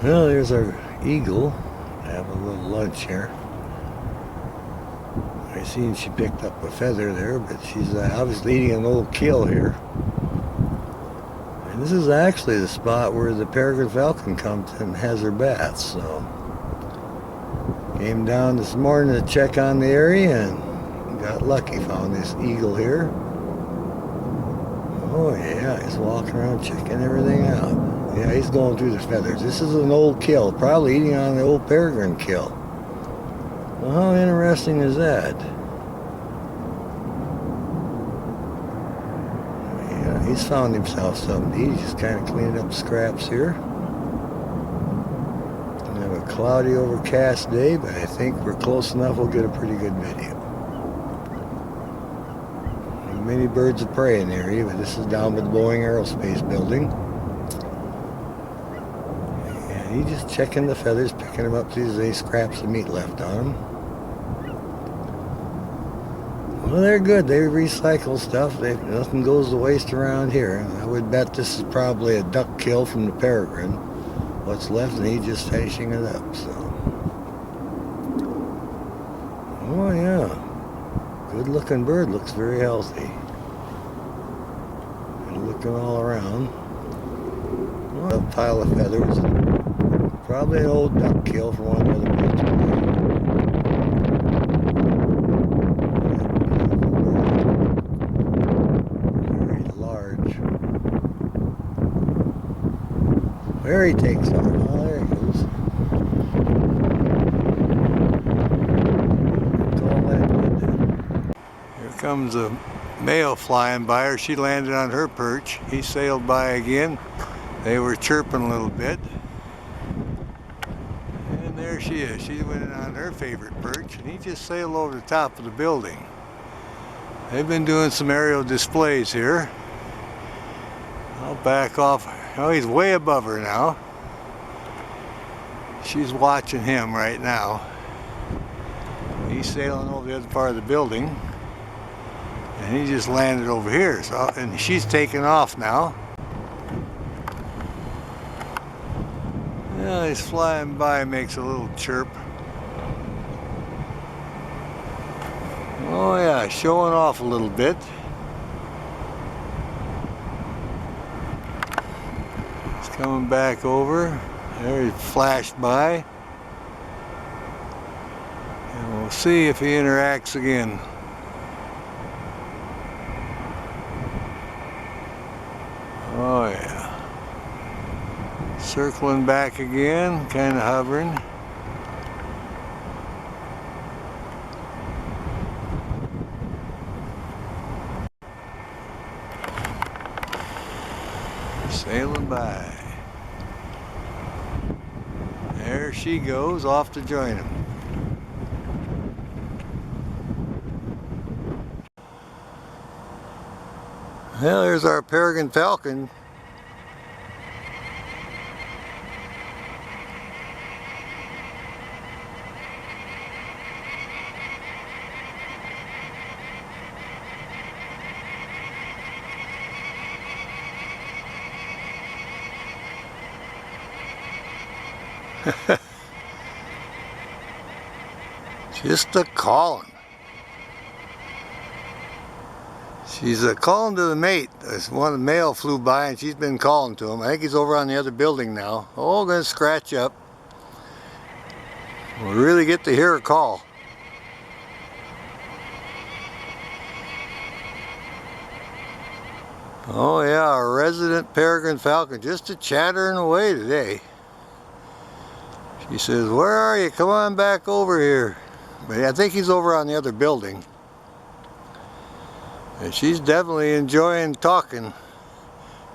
Well, there's our eagle. Have a little lunch here. I seen she picked up a feather there, but she's obviously eating an old kill here. And this is actually the spot where the peregrine falcon comes and has her baths. So came down this morning to check on the area and got lucky. Found this eagle here. Oh yeah, he's walking around checking everything out. Yeah, he's going through the feathers. This is an old kill, probably eating on the old peregrine kill. Well, how interesting is that? Yeah, he's found himself something to eat. He's just kind of cleaning up scraps here. We have a cloudy, overcast day, but I think we're close enough. We'll get a pretty good video. Many birds of prey in the area, but this is down by the Boeing Aerospace building. And he's just checking the feathers, picking them up. There's any scraps of meat left on them. Well, they're good. They recycle stuff. Nothing goes to waste around here. I would bet this is probably a duck kill from the peregrine. What's left, and he's just finishing it up. So, oh yeah. Good looking bird, looks very healthy. And looking all around. Well, a pile of feathers. Probably an old duck kill from one of the other birds. Very large. There he takes off. Oh, there he goes. Comes a male flying by her. She landed on her perch. He sailed by again. They were chirping a little bit. And there she is. She went in on her favorite perch, and he just sailed over the top of the building. They've been doing some aerial displays here. I'll back off. Oh, he's way above her now. She's watching him right now. He's sailing over the other part of the building. And he just landed over here, so, and she's taking off now. Yeah, he's flying by, makes a little chirp. Oh yeah, showing off a little bit. He's coming back over. There he flashed by. And we'll see if he interacts again. Oh yeah. Circling back again, kind of hovering. Sailing by. There she goes, off to join him. Well, there's our peregrine falcon. Just a calling. She's calling to the mate. This one male flew by and she's been calling to him. I think he's over on the other building now. Oh, gonna scratch up. We'll really get to hear her call. Oh yeah, our resident peregrine falcon, just a chattering away today. She says, "Where are you? Come on back over here." But I think he's over on the other building. And she's definitely enjoying talking.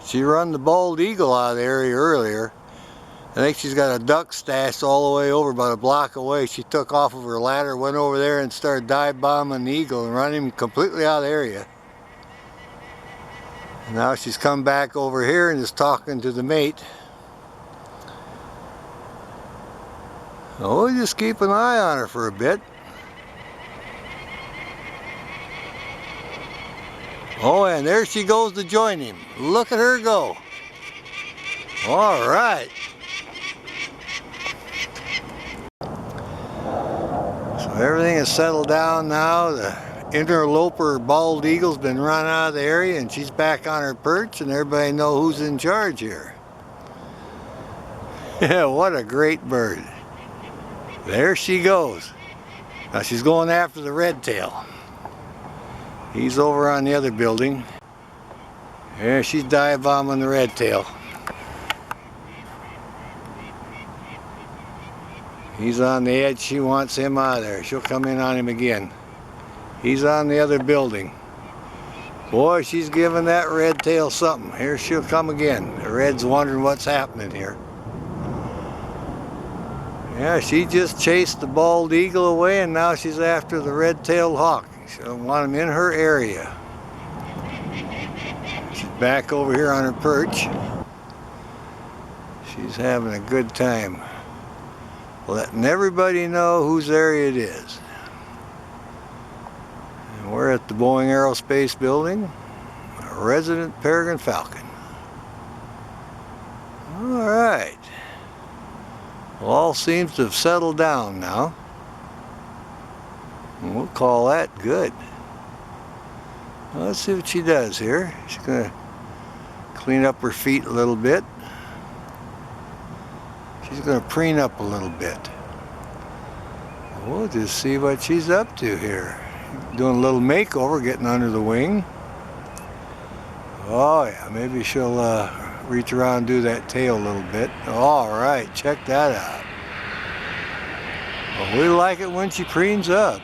She run the bald eagle out of the area earlier. I think she's got a duck stashed all the way over about a block away. She took off of her ladder, went over there and started dive bombing the eagle and running him completely out of the area. And now she's come back over here and is talking to the mate. Oh, just keep an eye on her for a bit. Oh, and there she goes to join him. Look at her go. All right. has settled down now. The interloper bald eagle's been run out of the area and she's back on her perch and everybody knows who's in charge here. Yeah, what a great bird. There she goes. Now she's going after the red tail. He's over on the other building. There she's dive bombing the red tail. He's on the edge. She wants him out of there. She'll come in on him again. He's on the other building. Boy, she's giving that red tail something. Here she'll come again. The red's wondering what's happening here. Yeah, she just chased the bald eagle away and now she's after the red-tailed hawk. She'll want him in her area. She's back over here on her perch. She's having a good time, letting everybody know whose area it is. And we're at the Boeing Aerospace building, a resident peregrine falcon. All right. Well, all seems to have settled down now. And we'll call that good. Well, let's see what she does here. She's going to clean up her feet a little bit. She's going to preen up a little bit. We'll just see what she's up to here. Doing a little makeover, getting under the wing. Oh yeah, maybe she'll reach around and do that tail a little bit. All right, check that out. Well, we like it when she preens up.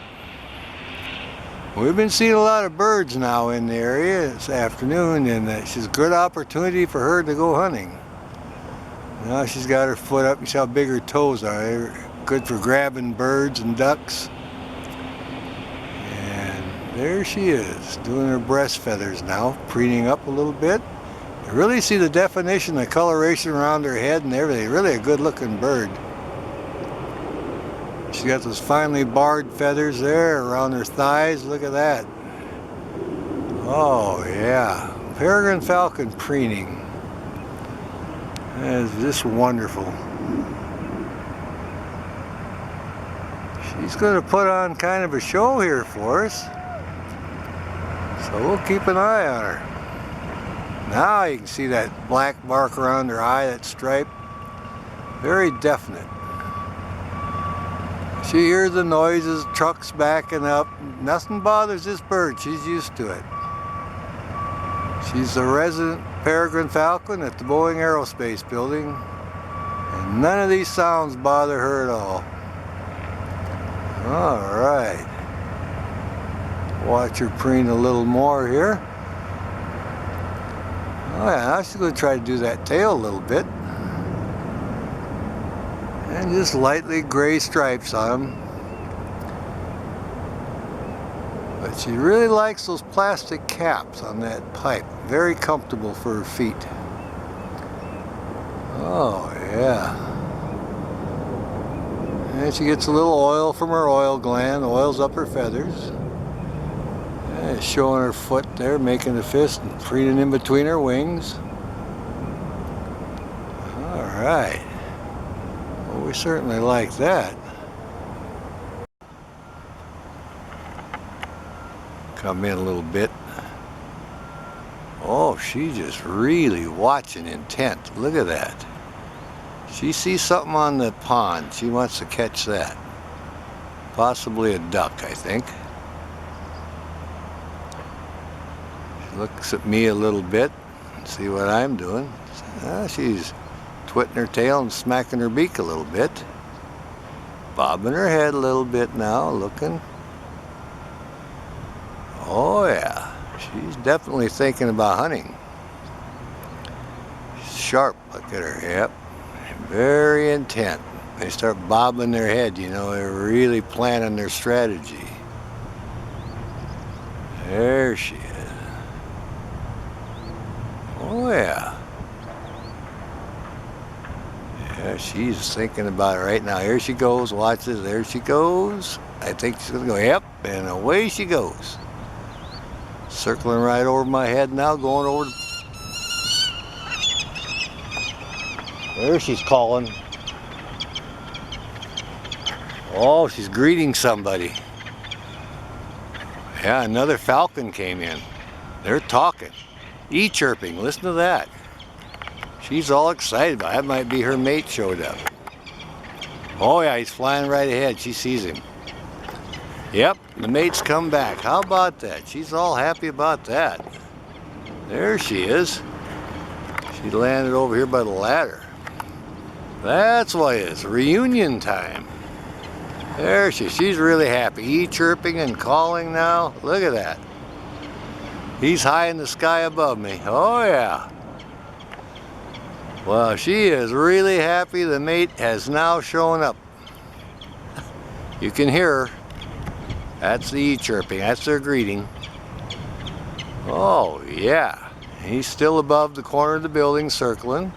We've been seeing a lot of birds now in the area this afternoon, and it's a good opportunity for her to go hunting. Now she's got her foot up. You see how big her toes are. They're good for grabbing birds and ducks. And there she is, doing her breast feathers now, preening up a little bit. You really see the definition, the coloration around her head and everything. Really a good looking bird. She's got those finely barred feathers there around her thighs. Look at that. Oh yeah, peregrine falcon preening. That is just wonderful. She's going to put on kind of a show here for us. So we'll keep an eye on her. Now you can see that black mark around her eye, that stripe. Very definite. She hears the noises, trucks backing up. Nothing bothers this bird. She's used to it. She's the resident peregrine falcon at the Boeing Aerospace building. And none of these sounds bother her at all. All right. Watch her preen a little more here. Oh yeah, now she's going to try to do that tail a little bit. And just lightly gray stripes on them. But she really likes those plastic caps on that pipe. Very comfortable for her feet. Oh yeah. And she gets a little oil from her oil gland, oils up her feathers. And showing her foot there, making the fist and preening in between her wings. All right. Well, we certainly like that. Come in a little bit. Oh, she's just really watching intent. Look at that. She sees something on the pond. She wants to catch that. Possibly a duck, I think. She looks at me a little bit, see what I'm doing. She's twitting her tail and smacking her beak a little bit. Bobbing her head a little bit now, looking. Oh yeah, she's definitely thinking about hunting. She's sharp, look at her, yep. Very intent. They start bobbing their head, you know, they're really planning their strategy. There she is. Oh yeah. Yeah, she's thinking about it right now. Here she goes, watch this, there she goes. I think she's gonna go, yep, and away she goes. Circling right over my head now, going over. There she's calling. Oh, she's greeting somebody. Yeah, another falcon came in. They're talking. E-chirping, listen to that. She's all excited about it. That might be her mate showed up. Oh yeah, he's flying right ahead. She sees him. Yep, the mate's come back. How about that? She's all happy about that. There she is. She landed over here by the ladder. That's why it's reunion time. There she's really happy. E-chirping and calling now. Look at that. He's high in the sky above me. Oh yeah. Well, she is really happy the mate has now shown up. You can hear her. That's the E-chirping. That's their greeting. Oh yeah. He's still above the corner of the building circling.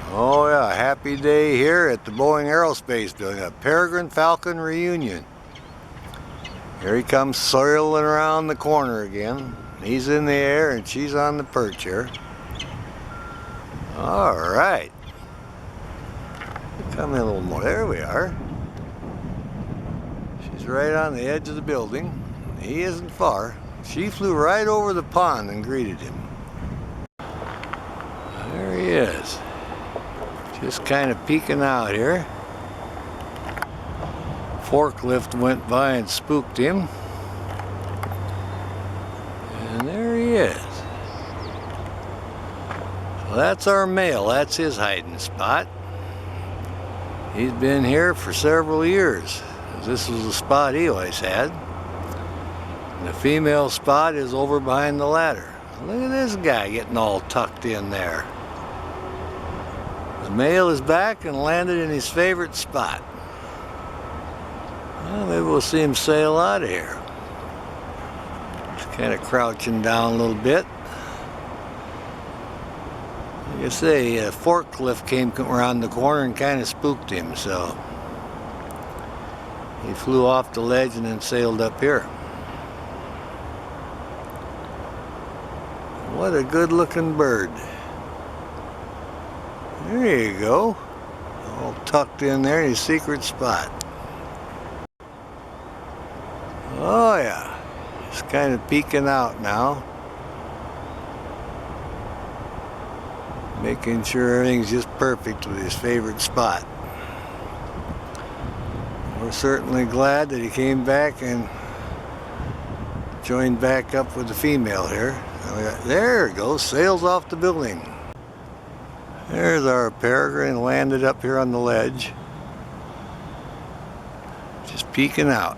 Oh yeah, happy day here at the Boeing Aerospace building. A Peregrine Falcon reunion. Here he comes circling around the corner again. He's in the air and she's on the perch here. Alright. Come in a little more. There we are. She's right on the edge of the building. He isn't far. She flew right over the pond and greeted him. There he is. Just kind of peeking out here. Forklift went by and spooked him. And there he is. So that's our male. That's his hiding spot. He's been here for several years. This was the spot he always had. And the female spot is over behind the ladder. Look at this guy getting all tucked in there. The male is back and landed in his favorite spot. Well, maybe we'll see him sail out of here. He's kind of crouching down a little bit. Like I say, a forklift came around the corner and kind of spooked him, so he flew off the ledge and then sailed up here. What a good looking bird. There you go. All tucked in there in his secret spot. Oh yeah. He's kind of peeking out now. Making sure everything's just perfect with his favorite spot. We're certainly glad that he came back and joined back up with the female here. There it goes, sails off the building. There's our peregrine, landed up here on the ledge. Just peeking out.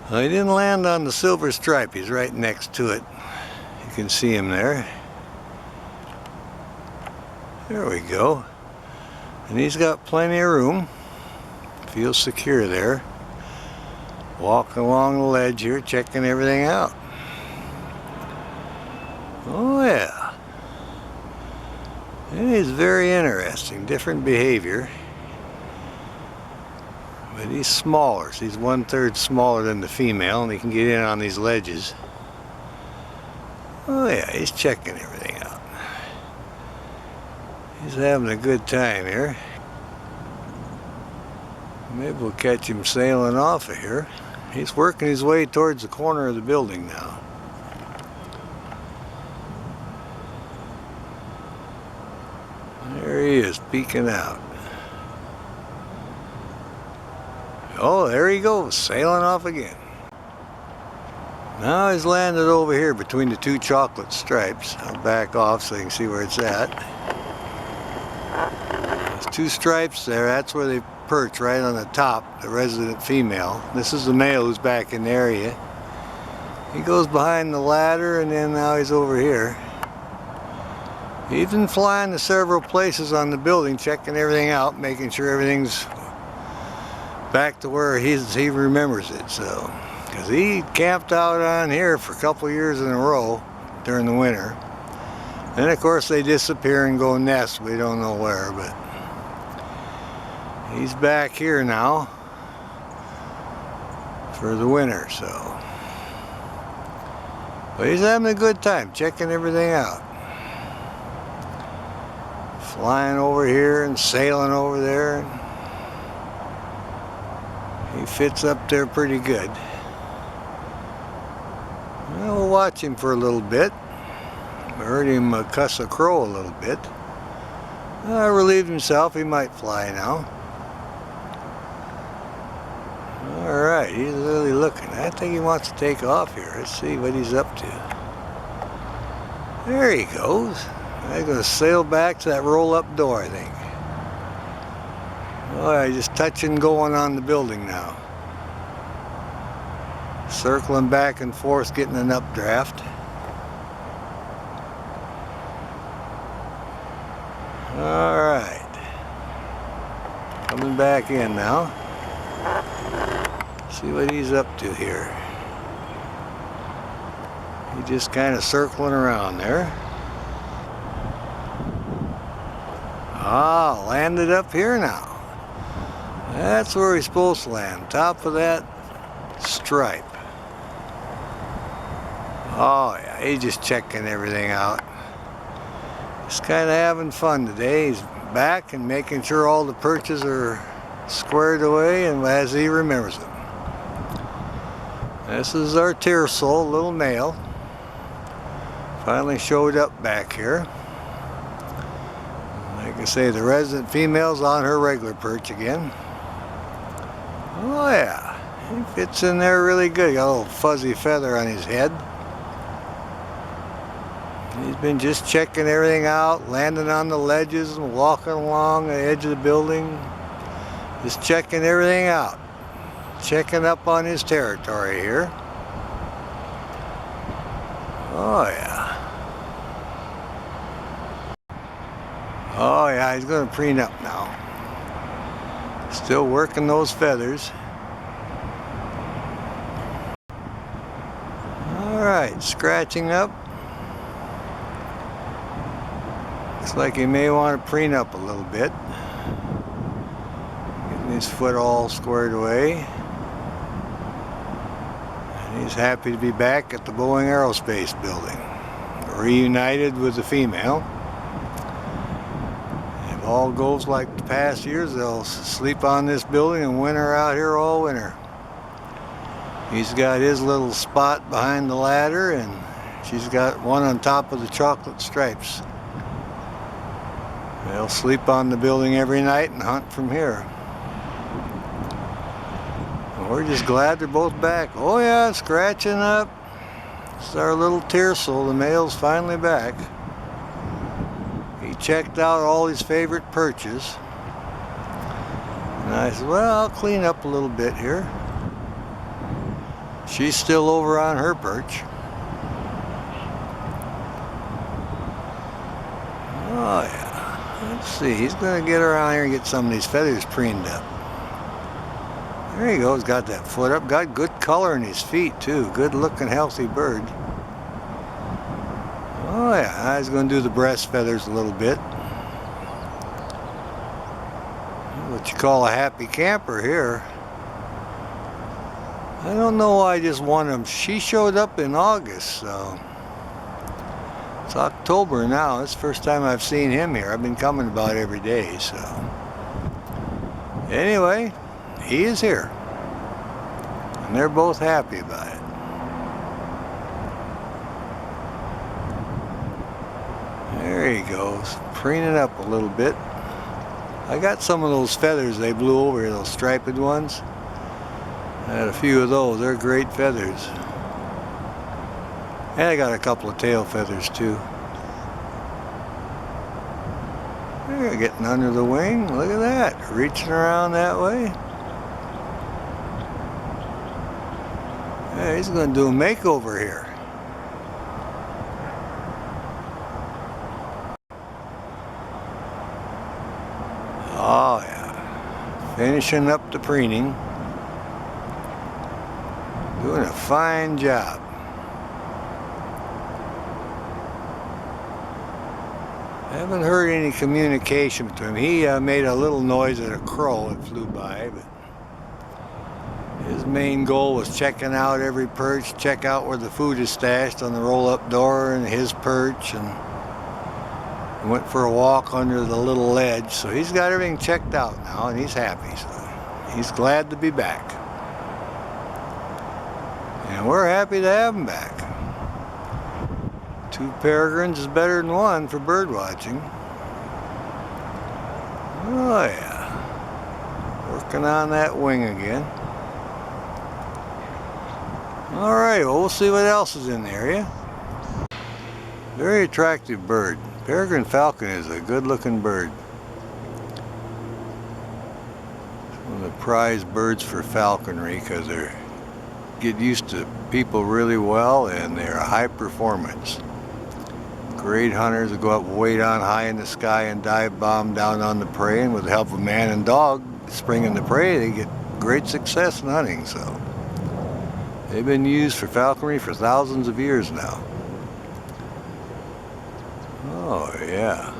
Well, he didn't land on the silver stripe, he's right next to it. You can see him there. There we go. And he's got plenty of room. Feels secure there. Walking along the ledge here, checking everything out. Oh yeah. It is very interesting, different behavior. But he's smaller, so he's 1/3 smaller than the female, and he can get in on these ledges. Oh yeah, he's checking everything out. He's having a good time here. Maybe we'll catch him sailing off of here. He's working his way towards the corner of the building now. There he is, peeking out. Oh, there he goes, sailing off again. Now he's landed over here between the two chocolate stripes. I'll back off so you can see where it's at. There's two stripes there, that's where they perch, right on the top, the resident female. This is the male who's back in the area. He goes behind the ladder and then now he's over here. He's been flying to several places on the building, checking everything out, making sure everything's back to where he remembers it. So, because he camped out on here for a couple years in a row during the winter. Then of course they disappear and go nest, we don't know where, but he's back here now for the winter, so. But he's having a good time, checking everything out. Flying over here and sailing over there. He fits up there pretty good. Well, we'll watch him for a little bit. I heard him cuss a crow a little bit. Relieved himself, he might fly now. Alright, he's really looking. I think he wants to take off here. Let's see what he's up to. There he goes. He's going to sail back to that roll-up door, I think. Oh, yeah, just touching going on the building now. Circling back and forth, getting an updraft. Alright. Coming back in now. See what he's up to here. He's just kind of circling around there. Ah, landed up here now. That's where he's supposed to land, top of that stripe. Oh yeah, he's just checking everything out. He's kind of having fun today. He's back and making sure all the perches are squared away and as he remembers them. This is our Tearsol, little male. Finally showed up back here. Like I say, the resident female's on her regular perch again. Oh yeah, he fits in there really good. Got a little fuzzy feather on his head. He's been just checking everything out, landing on the ledges and walking along the edge of the building. Just checking everything out. Checking up on his territory here. Oh yeah. Oh yeah, he's going to preen up now. Still working those feathers. Alright, scratching up. Looks like he may want to preen up a little bit. Getting his foot all squared away. And he's happy to be back at the Boeing Aerospace building. Reunited with the female. If all goes like the past years, they'll sleep on this building and winter out here all winter. He's got his little spot behind the ladder and she's got one on top of the chocolate stripes. They'll sleep on the building every night and hunt from here. We're just glad they're both back. Oh yeah, scratching up. It's our little Tearsol. The male's finally back. He checked out all his favorite perches. And I said, well, I'll clean up a little bit here. She's still over on her perch. Oh yeah. Let's see, he's going to get around here and get some of these feathers preened up. There he goes, got that foot up, got good color in his feet too, good looking healthy bird. Oh yeah, I was going to do the breast feathers a little bit. What you call a happy camper here. I don't know why I just won him. She showed up in August, so it's October now. It's the first time I've seen him here. I've been coming about every day, so. Anyway, he is here. And they're both happy about it. There he goes, preening up a little bit. I got some of those feathers they blew over here, those striped ones. I had a few of those. They're great feathers. And I got a couple of tail feathers too. They're getting under the wing. Look at that. Reaching around that way. Yeah, he's going to do a makeover here. Oh yeah. Finishing up the preening. Doing a fine job. I haven't heard any communication between him. He made a little noise at a crow that flew by, but his main goal was checking out every perch, check out where the food is stashed on the roll-up door and his perch, and went for a walk under the little ledge. So he's got everything checked out now and he's happy. So he's glad to be back. And we're happy to have them back. 2 peregrines is better than 1 for bird watching. Oh yeah. Working on that wing again. Alright, well, we'll see what else is in the area. Very attractive bird. Peregrine falcon is a good looking bird. One of the prized birds for falconry because they get used to people really well and they're high performance. Great hunters will go up way down high in the sky and dive bomb down on the prey, and with the help of man and dog springing the prey, they get great success in hunting. So they've been used for falconry for thousands of years now. Oh yeah.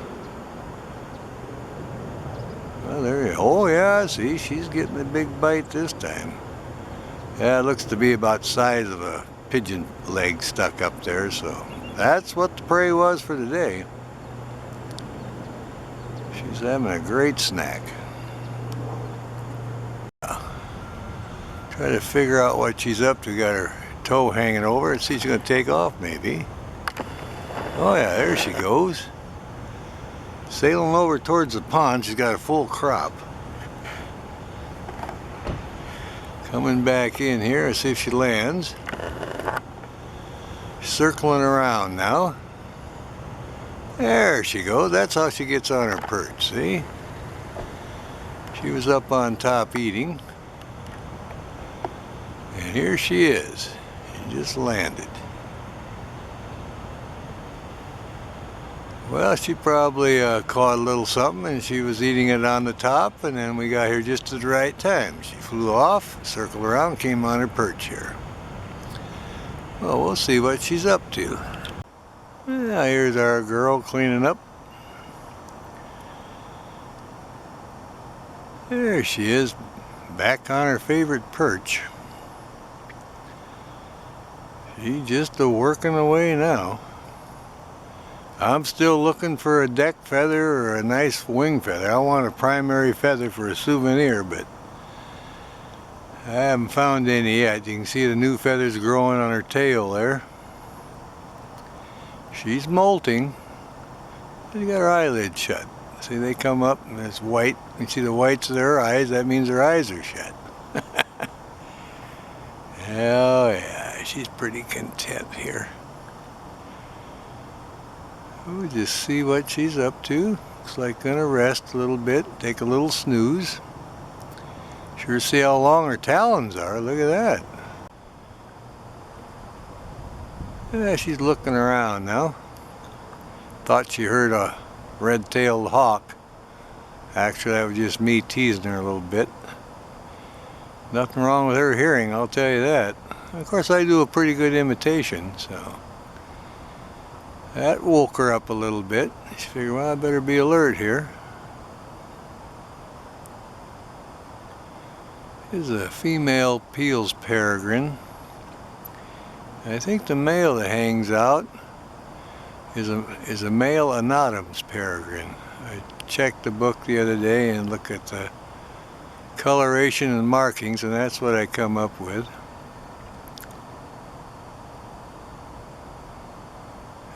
Well, there you go. Oh yeah, see, she's getting a big bite this time. Yeah, it looks to be about the size of a pigeon leg stuck up there, so that's what the prey was for today. She's having a great snack. Try to figure out what she's up to. Got her toe hanging over it. See, she's going to take off maybe. Oh yeah, there she goes. Sailing over towards the pond. She's got a full crop. Coming back in here, see if she lands. Circling around now. There she goes. That's how she gets on her perch, see? She was up on top eating. And here she is. She just landed. Well, she probably caught a little something and she was eating it on the top, and then we got here just at the right time. She flew off, circled around, came on her perch here. Well, we'll see what she's up to. Yeah, here's our girl cleaning up. There she is, back on her favorite perch. She's just working away now. I'm still looking for a deck feather or a nice wing feather. I want a primary feather for a souvenir, but I haven't found any yet. You can see the new feathers growing on her tail there. She's molting. She got her eyelids shut. See, they come up and it's white. You see the whites of her eyes, that means her eyes are shut. Oh yeah, she's pretty content here. We'll just see what she's up to. Looks like gonna rest a little bit, take a little snooze. Sure see how long her talons are, look at that. Yeah, she's looking around now. Thought she heard a red-tailed hawk. Actually, that was just me teasing her a little bit. Nothing wrong with her hearing, I'll tell you that. Of course, I do a pretty good imitation, so that woke her up a little bit. She figured, well, I better be alert here. Here's a female Peel's peregrine. I think the male that hangs out is a male Anodum's peregrine. I checked the book the other day and looked at the coloration and markings, and that's what I come up with.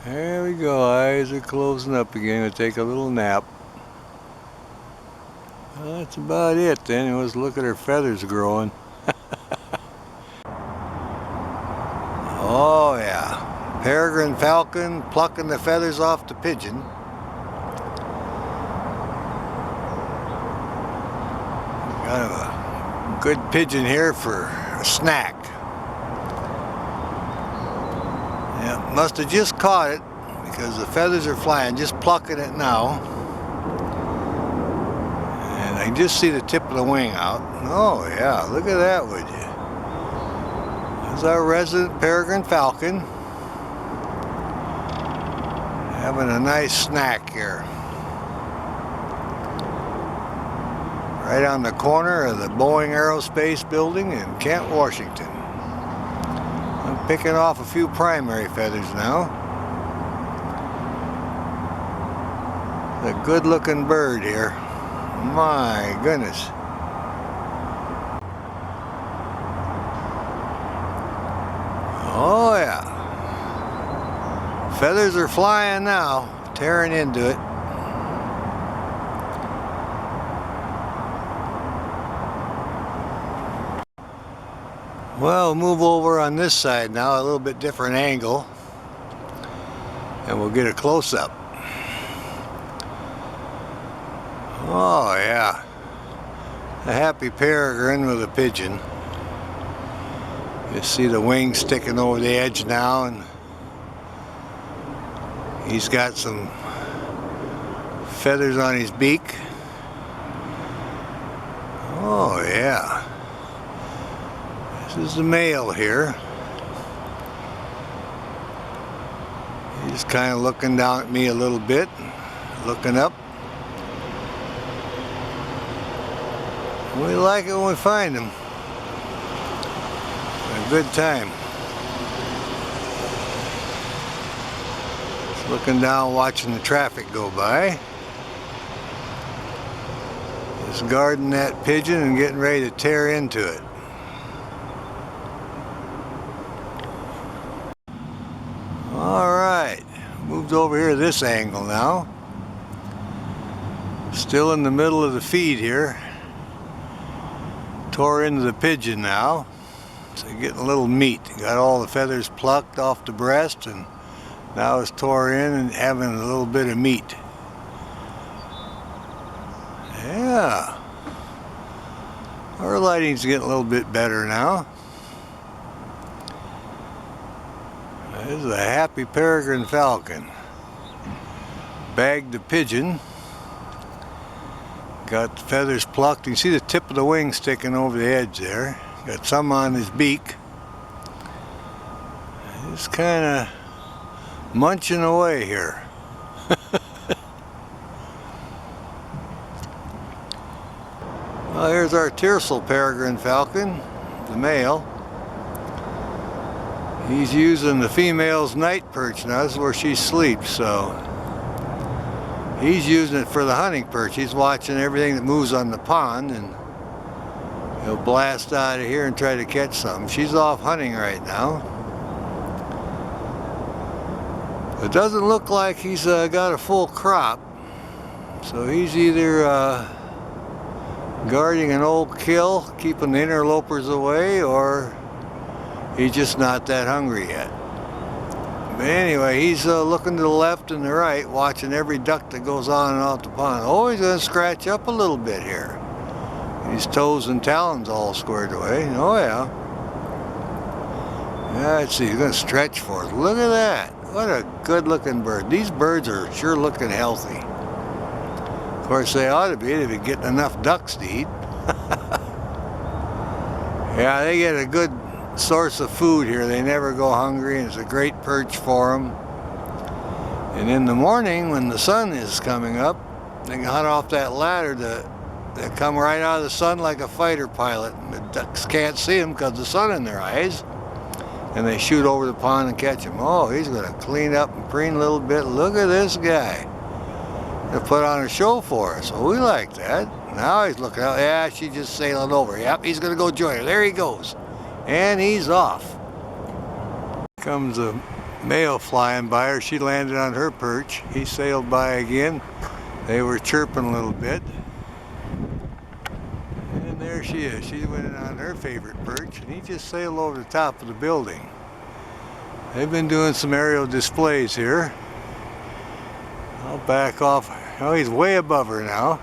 There we go, eyes are closing up again. We'll take a little nap. Well, that's about it then. Let's look at her feathers growing. Oh yeah, peregrine falcon plucking the feathers off the pigeon. Kind of a good pigeon here for a snack. Yeah, must have just caught it because the feathers are flying, just plucking it now. And I can just see the tip of the wing out. Oh yeah, look at that, would you? There's our resident peregrine falcon. Having a nice snack here. Right on the corner of the Boeing Aerospace building in Kent, Washington. I'm picking off a few primary feathers now. A good looking bird here. My goodness. Feathers are flying now, tearing into it. Well, move over on this side now, a little bit different angle, and we'll get a close-up. Oh yeah, a happy peregrine with a pigeon. You see the wings sticking over the edge now, and he's got some feathers on his beak. Oh yeah. This is the male here. He's kind of looking down at me a little bit, looking up. We like it when we find him. A good time. Just looking down, watching the traffic go by. Just guarding that pigeon and getting ready to tear into it. Alright, moved over here to this angle now. Still in the middle of the feed here. Tore into the pigeon now. So getting a little meat. Got all the feathers plucked off the breast, and now it's tore in and having a little bit of meat. Yeah. Our lighting's getting a little bit better now. This is a happy peregrine falcon. Bagged the pigeon. Got the feathers plucked. You can see the tip of the wing sticking over the edge there. Got some on his beak. He's kind of munching away here. Well, here's our Tersel peregrine falcon, the male. He's using the female's night perch now. This is where she sleeps, so he's using it for the hunting perch. He's watching everything that moves on the pond, and he'll blast out of here and try to catch something. She's off hunting right now. It doesn't look like he's got a full crop, so he's either guarding an old kill, keeping the interlopers away, or he's just not that hungry yet. But anyway, he's looking to the left and the right, watching every duck that goes on and off the pond. Oh, he's going to scratch up a little bit here. His toes and talons all squared away. Oh yeah. Yeah, let's see, he's going to stretch for us. Look at that. What a good looking bird. These birds are sure looking healthy. Of course, they ought to be. They've been getting enough ducks to eat. Yeah, they get a good source of food here. They never go hungry, and it's a great perch for them. And in the morning, when the sun is coming up, they can hunt off that ladder they come right out of the sun like a fighter pilot. And the ducks can't see them because of the sun in their eyes. And they shoot over the pond and catch him. Oh, he's going to clean up and preen a little bit. Look at this guy. They put on a show for us. Oh, we like that. Now he's looking out. Yeah, she's just sailing over. Yep, he's going to go join her. There he goes. And he's off. Comes a male flying by her. She landed on her perch. He sailed by again. They were chirping a little bit. And there she is. She went in on her favorite perch, and he just sailed over the top of the building. They've been doing some aerial displays here. I'll back off. Oh, he's way above her now.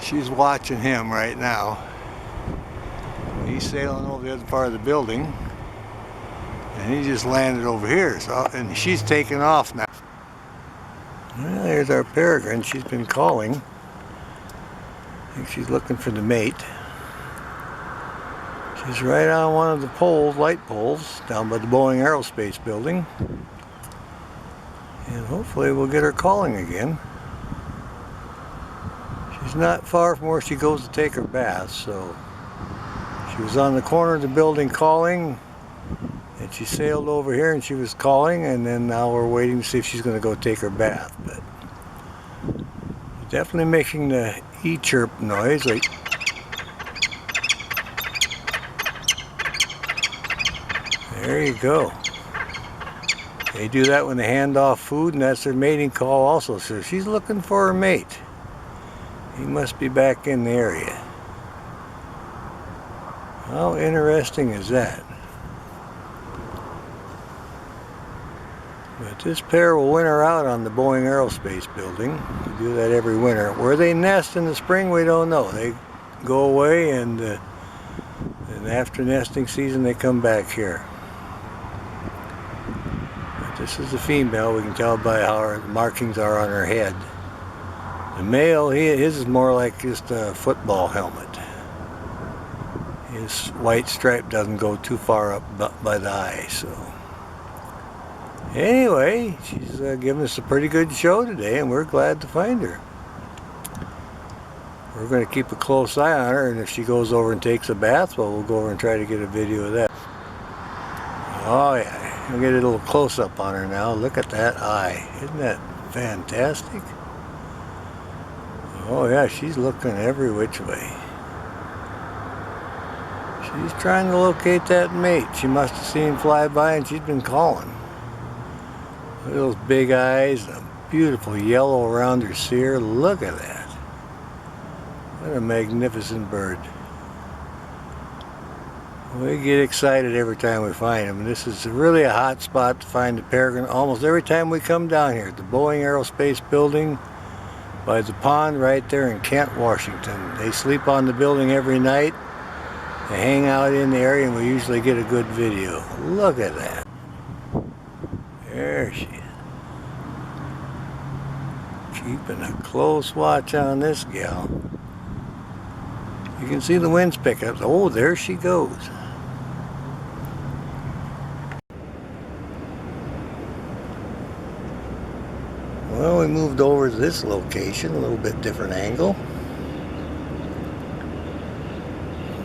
She's watching him right now. He's sailing over the other part of the building, and he just landed over here. So, and she's taking off now. Well, there's our peregrine. She's been calling. I think she's looking for the mate. She's right on one of the poles, light poles, down by the Boeing Aerospace building. And hopefully we'll get her calling again. She's not far from where she goes to take her bath, so she was on the corner of the building calling, and she sailed over here and she was calling, and then now we're waiting to see if she's going to go take her bath. But definitely making the E-chirp noise. Like, there you go. They do that when they hand off food, and that's their mating call also. So she's looking for her mate. He must be back in the area. How interesting is that? But this pair will winter out on the Boeing Aerospace building. They do that every winter. Where they nest in the spring, we don't know. They go away, and after nesting season, they come back here. But this is the female. We can tell by how her markings are on her head. The male, his is more like just a football helmet. His white stripe doesn't go too far up by the eye, so. Anyway, she's giving us a pretty good show today, and we're glad to find her. We're going to keep a close eye on her, and if she goes over and takes a bath, well, we'll go over and try to get a video of that. Oh yeah, we'll get a little close-up on her now. Look at that eye. Isn't that fantastic? Oh yeah, she's looking every which way. She's trying to locate that mate. She must have seen him fly by, and she's been calling. Look at those big eyes, a beautiful yellow around her cere. Look at that. What a magnificent bird. We get excited every time we find them. This is really a hot spot to find the peregrine almost every time we come down here. The Boeing Aerospace building by the pond right there in Kent, Washington. They sleep on the building every night. They hang out in the area, and we usually get a good video. Look at that. There she is. Keeping a close watch on this gal. You can see the winds pick up. Oh, there she goes. Well, we moved over to this location, a little bit different angle.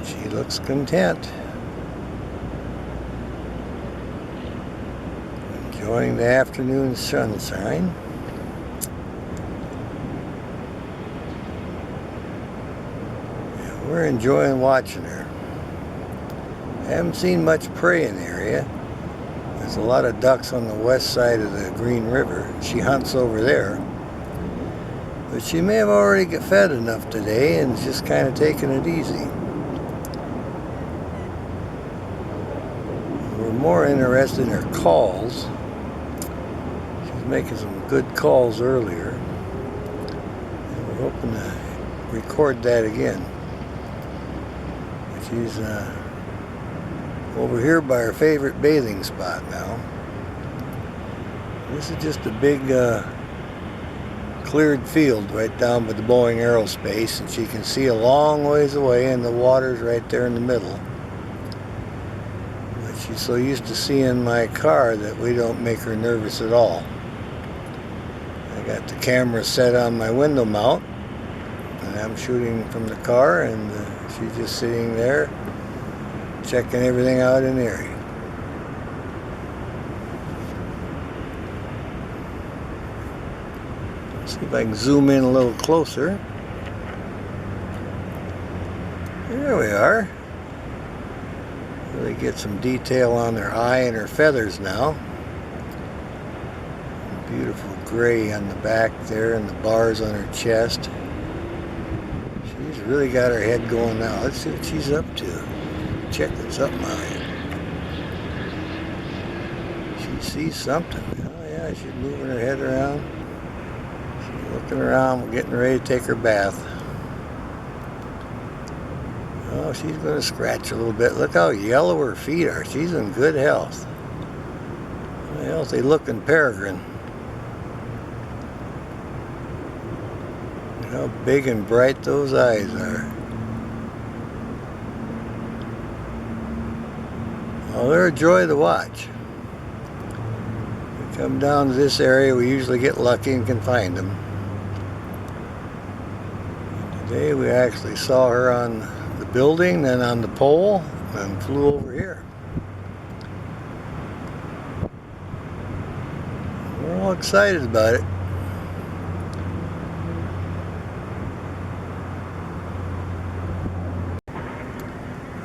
She looks content. Enjoying the afternoon sunshine. And we're enjoying watching her. I haven't seen much prey in the area. There's a lot of ducks on the west side of the Green River. She hunts over there. But she may have already got fed enough today and is just kind of taking it easy. We're more interested in her calls. Making some good calls earlier, and we're hoping to record that again. She's over here by her favorite bathing spot now. This is just a big cleared field right down by the Boeing Aerospace, and she can see a long ways away, and the water's right there in the middle. But she's so used to seeing my car that we don't make her nervous at all. I got the camera set on my window mount, and I'm shooting from the car, and she's just sitting there checking everything out in the area. Let's see if I can zoom in a little closer. There we are. Really get some detail on her eye and her feathers now. Beautiful gray on the back there, and the bars on her chest. She's really got her head going now. Let's see what she's up to. Checking something out here. She sees something. Oh yeah, she's moving her head around. She's looking around. We're getting ready to take her bath. Oh, she's going to scratch a little bit. Look how yellow her feet are. She's in good health. A healthy looking peregrine. How big and bright those eyes are. Oh, they're a joy to watch. We come down to this area, we usually get lucky and can find them. Today we actually saw her on the building, then on the pole, and flew over here. We're all excited about it.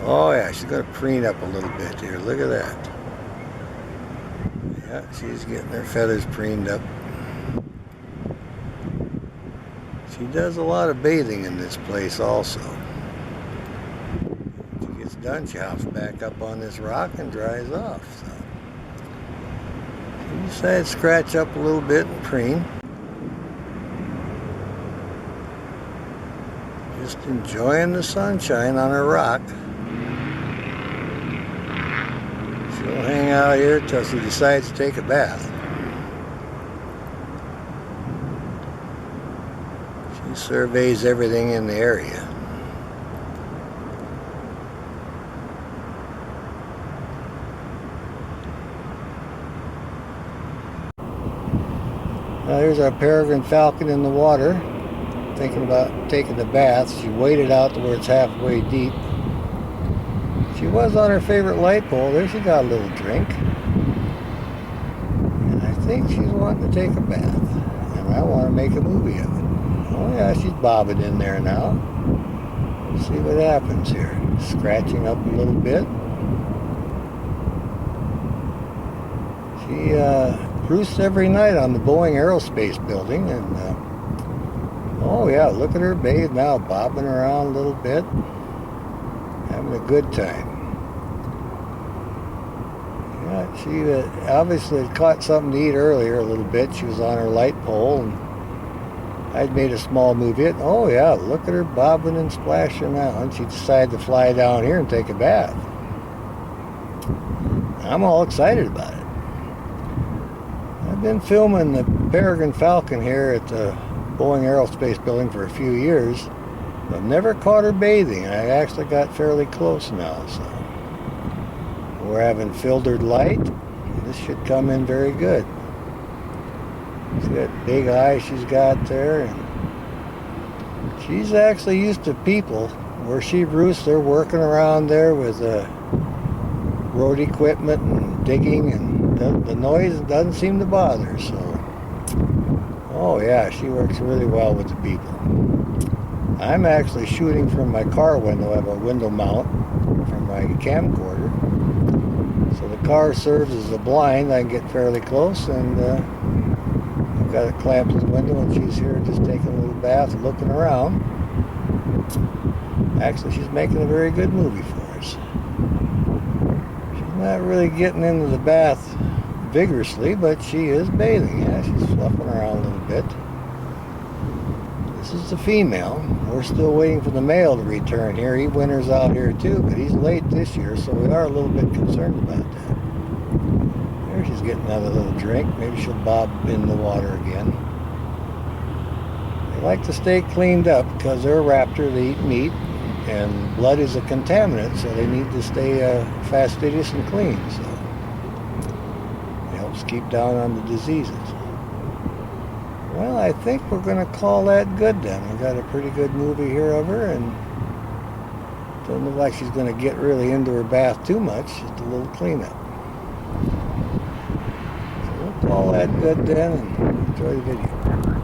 Oh yeah, she's going to preen up a little bit here. Look at that. Yeah, she's getting her feathers preened up. She does a lot of bathing in this place also. When she gets done, she hops back up on this rock and dries off. So she decided to scratch up a little bit and preen. Just enjoying the sunshine on her rock. She'll hang out here till she decides to take a bath. She surveys everything in the area. Now there's our peregrine falcon in the water, thinking about taking the bath. She waded out to where it's halfway deep. She was on her favorite light pole. There she got a little drink. And I think she's wanting to take a bath. And I want to make a movie of it. Oh yeah, she's bobbing in there now. Let's see what happens here. Scratching up a little bit. She roosts every night on the Boeing Aerospace building. And oh yeah, look at her bathe now, bobbing around a little bit. Having a good time. Yeah, she obviously had caught something to eat earlier a little bit. She was on her light pole, and I'd made a small movie. Oh yeah, look at her bobbing and splashing now. And she decided to fly down here and take a bath. I'm all excited about it. I've been filming the peregrine falcon here at the Boeing Aerospace building for a few years. I've never caught her bathing. I actually got fairly close now, so we're having filtered light. This should come in very good. See that big eye she's got there, and she's actually used to people. Where she roosts, they're working around there with road equipment and digging, and the noise doesn't seem to bother her. So, oh yeah, she works really well with the people. I'm actually shooting from my car window. I have a window mount from my camcorder. So the car serves as a blind. I can get fairly close, and I've got it clamped to the window, and she's here just taking a little bath, looking around. Actually, she's making a very good movie for us. She's not really getting into the bath vigorously, but she is bathing. Yeah, she's fluffing around a little bit. This is the female. We're still waiting for the male to return here. He winters out here too, but he's late this year, so we are a little bit concerned about that. There she's getting another little drink. Maybe she'll bob in the water again. They like to stay cleaned up because they're a raptor. They eat meat, and blood is a contaminant, so they need to stay fastidious and clean. So it helps keep down on the diseases. Well, I think we're going to call that good then. We got a pretty good movie here of her, and doesn't look like she's going to get really into her bath too much. Just a little cleanup. So we'll call that good then, and enjoy the video.